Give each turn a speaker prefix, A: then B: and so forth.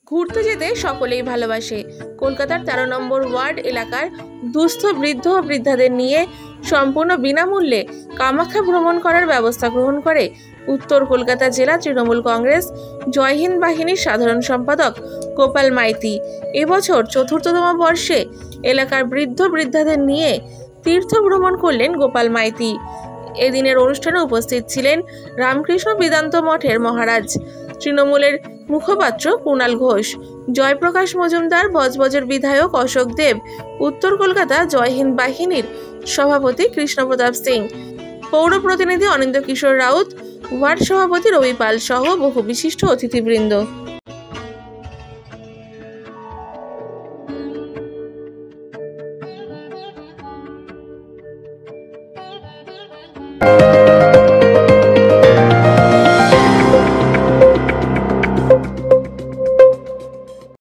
A: ঘুরতে যেতে সকলেই ভালোবাসে। কলকাতার 13 নম্বর ওয়ার্ড এলাকার দুস্থ বৃদ্ধ ও বৃদ্ধাদের নিয়ে সম্পূর্ণ বিনামূল্যে কামাখ্যা ভ্রমণ করার ব্যবস্থা গ্রহণ করে উত্তর কলকাতা জেলা তৃণমূল কংগ্রেস জয় হিন্দ বাহিনীর সাধারণ সম্পাদক গোপাল মাইতি। এবছর 4র্থতম বর্ষে এলাকার বৃদ্ধ বৃদ্ধাদের নিয়ে তীর্থ ভ্রমণ করলেন গোপাল মাইতি। এদিনের অনুষ্ঠানে উপস্থিত ছিলেন রামকৃষ্ণ বেদান্ত মঠের মহারাজ, তৃণমূলের মুখপাত্র কুণাল ঘোষ, জয়প্রকাশ মজুমদার, বজবজের বিধায়ক অশোক দেব, উত্তর কলকাতা জয় হিন্দ বাহিনীর সভাপতি কৃষ্ণপ্রতাপ সিং, পৌর প্রতিনিধি অনিন্দ কিশোর রাউত, ওয়ার্ড সভাপতি রবি পাল সহ বহু বিশিষ্ট অতিথিবৃন্দ।